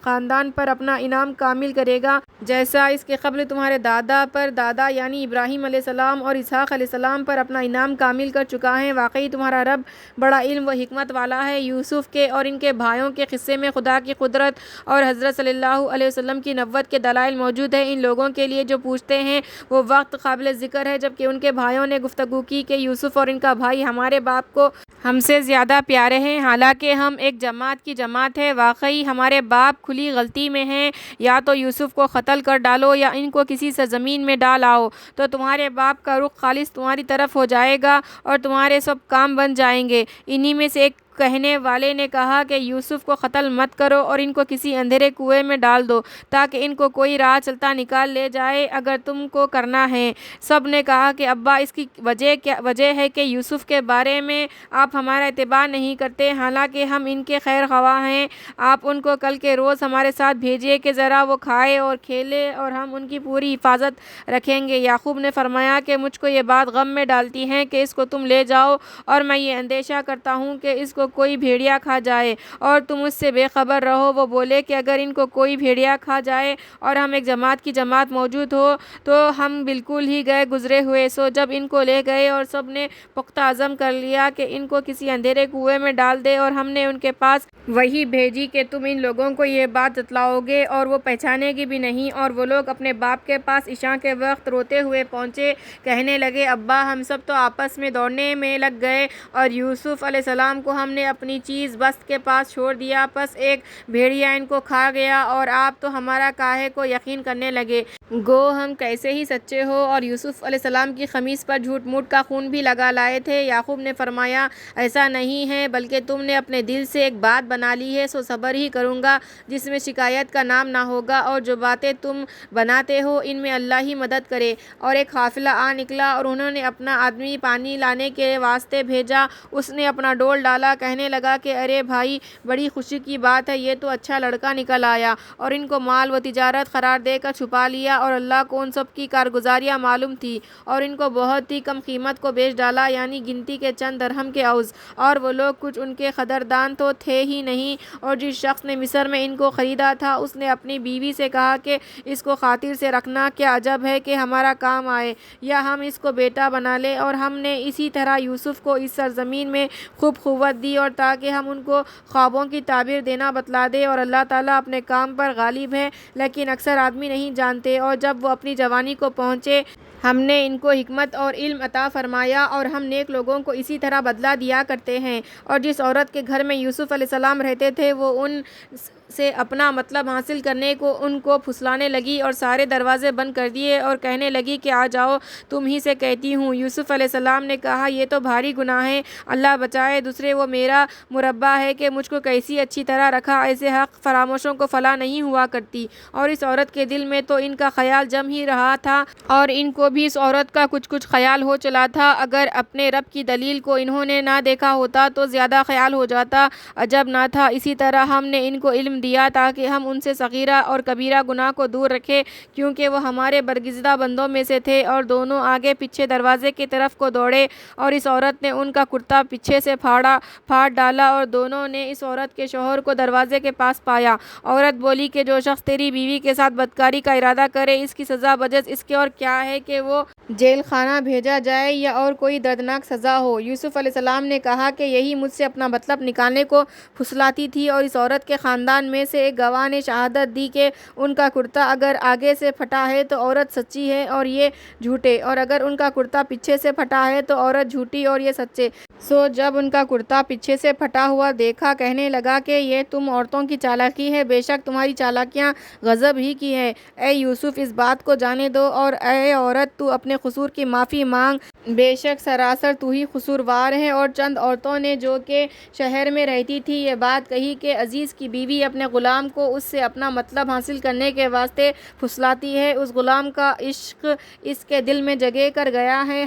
خاندان پر اپنا انعام کامل کرے گا، جیسا اس کے قبل تمہارے دادا یعنی ابراہیم علیہ السلام اور اسحاق علیہ السلام پر اپنا انعام کامل کر چکا ہے۔ واقعی تمہارا رب بڑا علم و حکمت والا ہے۔ یوسف کے اور ان کے بھائیوں کے قصے میں خدا کی قدرت اور حضرت صلی اللہ علیہ وسلم کی نبوت کے دلائل موجود ہیں۔ ان لوگوں کے لیے جو پوچھتے ہیں وہ وقت قابل ذکر ہے جبکہ ان کے بھائیوں نے گفتگو کی کہ یوسف اور ان کا بھائی ہمارے باپ کو ہم سے زیادہ پیارے ہیں، حالانکہ ہم ایک جماعت کی جماعت ہے۔ واقعی ہمارے باپ کھلی غلطی میں ہیں، یا تو یوسف کو قتل کر ڈالو یا ان کو کسی سرزمین میں ڈال آؤ، تو تمہارے باپ کا رخ خالص تمہاری طرف ہو جائے گا اور تمہارے سب کام بن جائیں گے۔ انہی میں سے ایک کہنے والے نے کہا کہ یوسف کو قتل مت کرو اور ان کو کسی اندھیرے کنویں میں ڈال دو تاکہ ان کو کوئی راہ چلتا نکال لے جائے اگر تم کو کرنا ہے۔ سب نے کہا کہ ابا، اس کی وجہ ہے کہ یوسف کے بارے میں آپ ہمارا اعتبار نہیں کرتے، حالانکہ ہم ان کے خیر خواہ ہیں۔ آپ ان کو کل کے روز ہمارے ساتھ بھیجیے کہ ذرا وہ کھائے اور کھیلے اور ہم ان کی پوری حفاظت رکھیں گے۔ یعقوب نے فرمایا کہ مجھ کو یہ بات غم میں ڈالتی ہے کہ اس کو تم لے جاؤ، اور میں یہ اندیشہ کرتا ہوں کہ اس کو کوئی بھیڑیا کھا جائے اور تم اس سے بے خبر رہو۔ وہ بولے کہ اگر ان کو کوئی بھیڑیا کھا جائے اور ہم ایک جماعت کی جماعت موجود ہو تو ہم بالکل ہی گئے گزرے ہوئے۔ سو جب ان کو لے گئے اور سب نے پختہ عزم کر لیا کہ ان کو کسی اندھیرے کنویں میں ڈال دے، اور ہم نے ان کے پاس وہی بھیجی کہ تم ان لوگوں کو یہ بات جتلاؤ گے اور وہ پہچانے گی بھی نہیں۔ اور وہ لوگ اپنے باپ کے پاس عشاء کے وقت روتے ہوئے پہنچے، کہنے لگے ابا، ہم سب تو آپس میں دوڑنے میں لگ گئے اور یوسف علیہ السلام کو ہم نے اپنی چیز بست کے پاس چھوڑ دیا، پس ایک بھیڑیا ان کو کھا گیا اور آپ تو ہمارا کاہے کو یقین کرنے لگے، گو ہم کیسے ہی سچے ہو، اور یوسف علیہ السلام کی قمیص پر جھوٹ موٹ کا خون بھی لگا لائے تھے۔ یعقوب نے فرمایا ایسا نہیں ہے، بلکہ تم نے اپنے دل سے ایک بات بنا لی ہے، سو صبر ہی کروں گا جس میں شکایت کا نام نہ ہوگا، اور جو باتیں تم بناتے ہو ان میں اللہ ہی مدد کرے۔ اور ایک قافلہ آ نکلا اور انہوں نے اپنا آدمی پانی لانے کے واسطے بھیجا، اس نے اپنا ڈول ڈالا، کہنے لگا کہ ارے بھائی، بڑی خوشی کی بات ہے، یہ تو اچھا لڑکا نکل آیا، اور ان کو مال و تجارت قرار دے کر چھپا لیا، اور اللہ کو ان سب کی کارگزاریاں معلوم تھی، اور ان کو بہت ہی کم قیمت کو بیچ ڈالا، یعنی گنتی کے چند درہم کے عوض، اور وہ لوگ کچھ ان کے قدردان تو تھے ہی نہیں۔ اور جس شخص نے مصر میں ان کو خریدا تھا، اس نے اپنی بیوی سے کہا کہ اس کو خاطر سے رکھنا، کیا عجب ہے کہ ہمارا کام آئے، یا ہم اس کو بیٹا بنا لیں۔ اور ہم نے اسی طرح یوسف کو اس سرزمین میں خوب قوت دی، اور تاکہ ہم ان کو خوابوں کی تعبیر دینا بتلا دیں، اور اللہ تعالیٰ اپنے کام پر غالب ہے، لیکن اکثر آدمی نہیں جانتے۔ اور جب وہ اپنی جوانی کو پہنچے، ہم نے ان کو حکمت اور علم عطا فرمایا، اور ہم نیک لوگوں کو اسی طرح بدلہ دیا کرتے ہیں۔ اور جس عورت کے گھر میں یوسف علیہ السلام رہتے تھے، وہ ان سے اپنا مطلب حاصل کرنے کو ان کو پھسلانے لگی، اور سارے دروازے بند کر دیے، اور کہنے لگی کہ آ جاؤ، تم ہی سے کہتی ہوں۔ یوسف علیہ السلام نے کہا یہ تو بھاری گناہ ہے، اللہ بچائے، دوسرے وہ میرا مربع ہے کہ مجھ کو کیسی اچھی طرح رکھا، ایسے حق فراموشوں کو فلاح نہیں ہوا کرتی۔ اور اس عورت کے دل میں تو ان کا خیال جم ہی رہا تھا، اور ان کو بھی اس عورت کا کچھ خیال ہو چلا تھا، اگر اپنے رب کی دلیل کو انہوں نے نہ دیکھا ہوتا تو زیادہ خیال ہو جاتا، عجب نہ تھا۔ اسی طرح ہم نے ان کو علم دیا تاکہ ہم ان سے صغیرہ اور کبیرہ گناہ کو دور رکھیں، کیونکہ وہ ہمارے برگزیدہ بندوں میں سے تھے۔ اور دونوں آگے پیچھے دروازے کی طرف کو دوڑے، اور اس عورت نے ان کا کرتا پیچھے سے پھاڑ ڈالا، اور دونوں نے اس عورت کے شوہر کو دروازے کے پاس پایا۔ عورت بولی کہ جو شخص تیری بیوی کے ساتھ بدکاری کا ارادہ کرے، اس کی سزا بجز اس کے اور کیا ہے کہ وہ جیل خانہ بھیجا جائے یا اور کوئی دردناک سزا ہو۔ یوسف علیہ السلام نے کہا کہ یہی مجھ سے اپنا مطلب نکالنے کو پھسلاتی تھی، اور اس عورت کے خاندان میں سے ایک گواہ نے شہادت دی کہ ان کا کرتا اگر آگے سے پھٹا ہے تو عورت سچی ہے اور یہ جھوٹے، اور اگر ان کا کرتا پیچھے سے پھٹا ہے تو عورت جھوٹی اور یہ سچے۔ سو جب ان کا کرتا پیچھے سے پھٹا ہوا دیکھا، کہنے لگا کہ یہ تم عورتوں کی چالاکی ہے، بے شک تمہاری چالاکیاں غضب ہی کی ہے۔ اے یوسف، اس بات کو جانے دو، اور اے عورت، تو اپنے قصور کی معافی مانگ، بے شک سراسر تو ہی قصوروار ہے۔ اور چند عورتوں نے جو کہ شہر میں رہتی تھی یہ بات کہی کہ عزیز کی بیوی اپنے غلام کو اس سے اپنا مطلب حاصل کرنے کے واسطے پھسلاتی ہے، اس غلام کا عشق اس کے دل میں جگہ کر گیا ہے،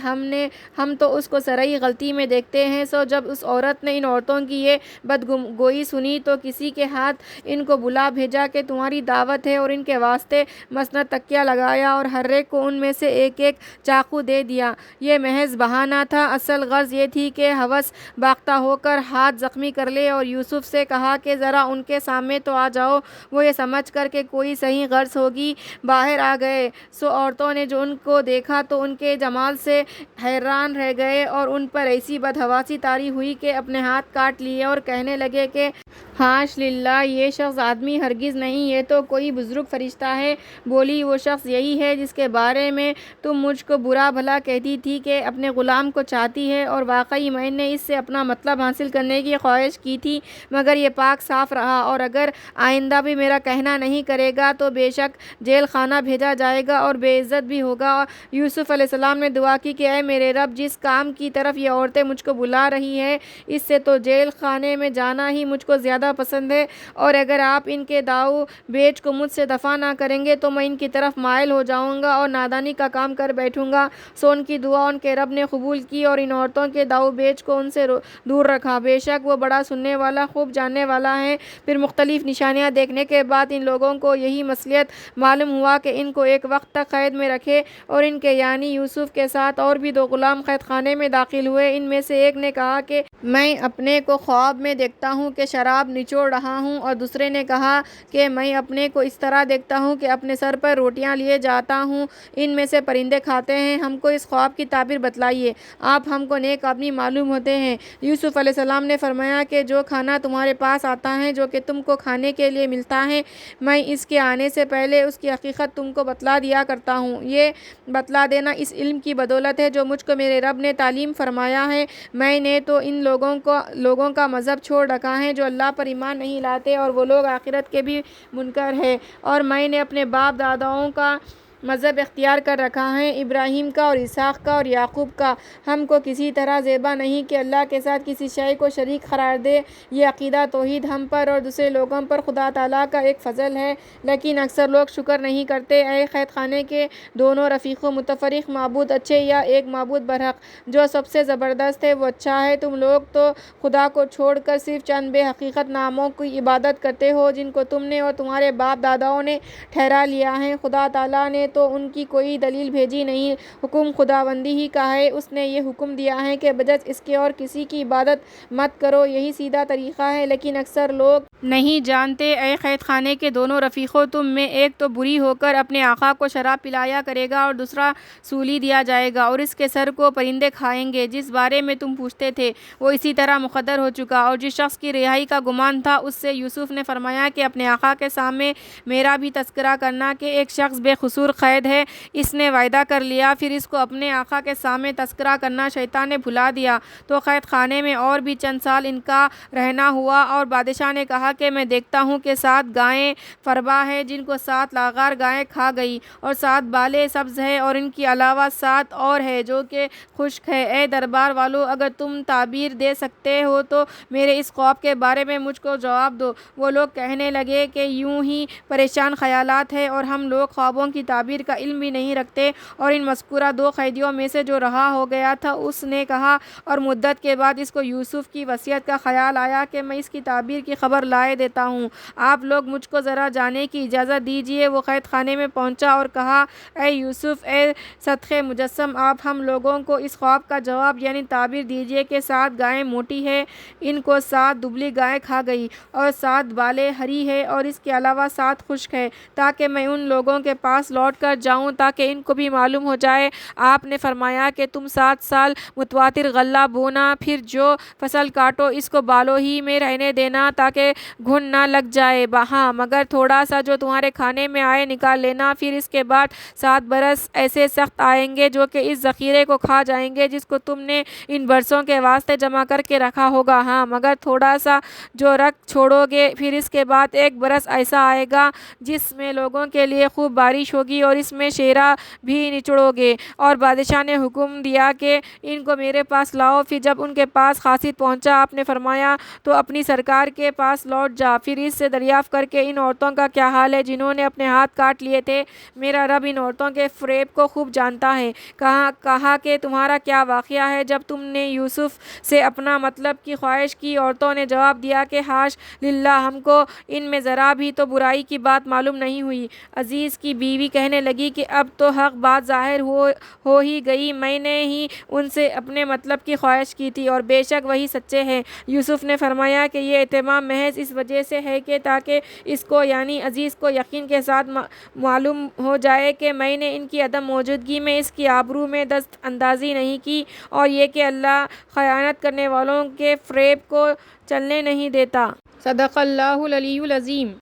ہم تو اس کو سرئی غلطی میں دیکھتے ہیں۔ سو جب اس عورت نے ان عورتوں کی یہ بدگوئی سنی تو کسی کے ہاتھ ان کو بلا بھیجا کہ تمہاری دعوت ہے، اور ان کے واسطے مسند تکیہ لگایا، اور ہر ایک کو ان میں سے ایک ایک چاقو دے دیا۔ یہ محض بہانہ تھا، اصل غرض یہ تھی کہ ہوس باختہ ہو کر ہاتھ زخمی کر لے۔ اور یوسف سے کہا کہ ذرا ان کے سامنے تو آ جاؤ۔ وہ یہ سمجھ کر کہ کوئی صحیح غرض ہوگی باہر آ گئے۔ سو عورتوں نے جو ان کو دیکھا تو ان کے جمال سے حیران رہ گئے، اور ان پر ایسی بدحواسی طاری ہوئی کہ اپنے ہاتھ کاٹ لیے، اور کہنے لگے کہ حاش للہ، یہ شخص آدمی ہرگز نہیں، یہ تو کوئی بزرگ فرشتہ ہے۔ بولی وہ شخص یہی ہے جس کے بارے میں تم مجھ کو برا بھلا کہتی تھی کہ اپنے غلام کو چاہتی ہے، اور واقعی میں نے اس سے اپنا مطلب حاصل کرنے کی خواہش کی تھی، مگر یہ پاک صاف رہا، اور اگر آئندہ بھی میرا کہنا نہیں کرے گا تو بے شک جیل خانہ بھیجا جائے گا اور بے عزت بھی ہوگا۔ یوسف علیہ السلام نے دعا کی کہ اے میرے رب، جس کام کی طرف یہ عورتیں مجھ کو بلا رہی ہیں، اس سے تو جیل خانے میں جانا ہی مجھ کو زیادہ پسند ہے، اور اگر آپ ان کے داؤ بیچ کو مجھ سے دفع نہ کریں گے تو میں ان کی طرف مائل ہو جاؤں گا اور نادانی کا کام کر بیٹھوں گا۔ سو ان کی دعا ان کے رب نے قبول کی، اور ان عورتوں کے داؤ بیچ کو ان سے دور رکھا، بے شک وہ بڑا سننے والا، خوب جاننے والا ہے۔ پھر مختلف نشانیاں دیکھنے کے بعد ان لوگوں کو یہی مصلحت معلوم ہوا کہ ان کو ایک وقت تک قید میں رکھے، اور ان کے یعنی یوسف کے ساتھ اور بھی دو غلام قید خانے میں داخل ہوئے۔ ان میں سے ایک نے کہا کہ میں اپنے کو خواب میں دیکھتا ہوں کہ شراب نچوڑ رہا ہوں۔ اور دوسرے نے کہا کہ میں اپنے کو اس طرح دیکھتا ہوں کہ اپنے سر پر روٹیاں لیے جاتا ہوں، ان میں سے پرندے کھاتے ہیں۔ ہم کو اس خواب کی تعبیر بتلائیے، آپ ہم کو نیک آدمی معلوم ہوتے ہیں۔ یوسف علیہ السلام نے فرمایا کہ جو کھانا تمہارے پاس آتا ہے، جو کہ تم کو کھانے کے لیے ملتا ہے، میں اس کے آنے سے پہلے اس کی حقیقت تم کو بتلا دیا کرتا ہوں۔ یہ بتلا دینا اس علم کی بدولت ہے جو مجھ کو میرے رب نے تعلیم فرمایا ہے۔ میں نے تو ان لوگوں کا مذہب چھوڑ رکھا ہے جو اللہ پر ایمان نہیں لاتے، اور وہ لوگ آخرت کے بھی منکر ہیں، اور میں نے اپنے باپ داداؤں کا مذہب اختیار کر رکھا ہے، ابراہیم کا اور اسحاق کا اور یعقوب کا۔ ہم کو کسی طرح زیبا نہیں کہ اللہ کے ساتھ کسی شے کو شریک قرار دے۔ یہ عقیدہ توحید ہم پر اور دوسرے لوگوں پر خدا تعالیٰ کا ایک فضل ہے، لیکن اکثر لوگ شکر نہیں کرتے۔ اے قید خانے کے دونوں رفیقوں، متفرق معبود اچھے یا ایک معبود برحق جو سب سے زبردست ہے وہ اچھا ہے؟ تم لوگ تو خدا کو چھوڑ کر صرف چند بے حقیقت ناموں کی عبادت کرتے ہو جن کو تم نے اور تمہارے باپ داداؤں نے ٹھہرا لیا ہے۔ خدا تعالیٰ نے تو ان کی کوئی دلیل بھیجی نہیں، حکم خداوندی ہی کا ہے۔ اس نے یہ حکم دیا ہے کہ بجز اس کے اور کسی کی عبادت مت کرو، یہی سیدھا طریقہ ہے، لیکن اکثر لوگ نہیں جانتے۔ اے قید خانے کے دونوں رفیقوں، تم میں ایک تو بری ہو کر اپنے آقا کو شراب پلایا کرے گا اور دوسرا سولی دیا جائے گا، اور اس کے سر کو پرندے کھائیں گے۔ جس بارے میں تم پوچھتے تھے وہ اسی طرح مقدر ہو چکا۔ اور جس شخص کی رہائی کا گمان تھا اس سے یوسف نے فرمایا کہ اپنے آقا کے سامنے میرا بھی تذکرہ کرنا کہ ایک شخص بے قصور قید ہے۔ اس نے وعدہ کر لیا، پھر اس کو اپنے آقا کے سامنے تذکرہ کرنا شیطان نے بھلا دیا، تو قید خانے میں اور بھی چند سال ان کا رہنا ہوا۔ اور بادشاہ نے کہا کہ میں دیکھتا ہوں کہ 7 گائیں فربا ہیں جن کو 7 لاغار گائیں کھا گئی، اور 7 بالیں سبز ہیں، اور ان کے علاوہ 7 اور ہیں جو کہ خشک ہے۔ اے دربار والو، اگر تم تعبیر دے سکتے ہو تو میرے اس خواب کے بارے میں مجھ کو جواب دو۔ وہ لوگ کہنے لگے کہ یوں ہی پریشان خیالات ہیں، اور ہم لوگ خوابوں کی تعبیر کا علم بھی نہیں رکھتے۔ اور ان مذکورہ 2 قیدیوں میں سے جو رہا ہو گیا تھا اس نے کہا، اور مدت کے بعد اس کو یوسف کی وصیت کا خیال آیا کہ میں اس کی تعبیر کی خبر لائے دیتا ہوں، آپ لوگ مجھ کو ذرا جانے کی اجازت دیجیے۔ وہ قید خانے میں پہنچا اور کہا، اے یوسف، اے صدق مجسم، آپ ہم لوگوں کو اس خواب کا جواب یعنی تعبیر دیجیے کہ 7 گائیں موٹی ہیں، ان کو 7 دبلی گائیں کھا گئی، اور 7 بالیں ہری ہیں، اور اس کے علاوہ 7 خشک ہیں، تاکہ میں ان لوگوں کے پاس لوٹ کر جاؤں تاکہ ان کو بھی معلوم ہو جائے۔ آپ نے فرمایا کہ تم 7 سال متواتر غلہ بونا، پھر جو فصل کاٹو اس کو بالوں ہی میں رہنے دینا تاکہ گھن نہ لگ جائے، ہاں مگر تھوڑا سا جو تمہارے کھانے میں آئے نکال لینا۔ پھر اس کے بعد 7 برس ایسے سخت آئیں گے جو کہ اس ذخیرے کو کھا جائیں گے جس کو تم نے ان برسوں کے واسطے جمع کر کے رکھا ہوگا، ہاں مگر تھوڑا سا جو رکھ چھوڑو گے۔ پھر اس کے بعد 1 برس ایسا آئے گا جس میں لوگوں کے لیے خوب بارش ہوگی، اور اس میں شیرہ بھی نچوڑو گے۔ اور بادشاہ نے حکم دیا کہ ان کو میرے پاس لاؤ۔ پھر جب ان کے پاس قاصد پہنچا، آپ نے فرمایا تو اپنی سرکار کے پاس لوٹ جا، پھر اس سے دریافت کر کے ان عورتوں کا کیا حال ہے جنہوں نے اپنے ہاتھ کاٹ لیے تھے۔ میرا رب ان عورتوں کے فریب کو خوب جانتا ہے۔ کہا کہ تمہارا کیا واقعہ ہے جب تم نے یوسف سے اپنا مطلب کی خواہش کی؟ عورتوں نے جواب دیا کہ حاش للہ، ہم کو ان میں ذرا بھی تو برائی کی بات معلوم نہیں ہوئی۔ عزیز کی بیوی کہنے لگی کہ اب تو حق بات ظاہر ہو ہی گئی، میں نے ہی ان سے اپنے مطلب کی خواہش کی تھی، اور بے شک وہی سچے ہیں۔ یوسف نے فرمایا کہ یہ اہتمام محض اس وجہ سے ہے کہ تاکہ اس کو یعنی عزیز کو یقین کے ساتھ معلوم ہو جائے کہ میں نے ان کی عدم موجودگی میں اس کی آبرو میں دست اندازی نہیں کی، اور یہ کہ اللہ خیانت کرنے والوں کے فریب کو چلنے نہیں دیتا۔ صدق اللہ العلی العظیم۔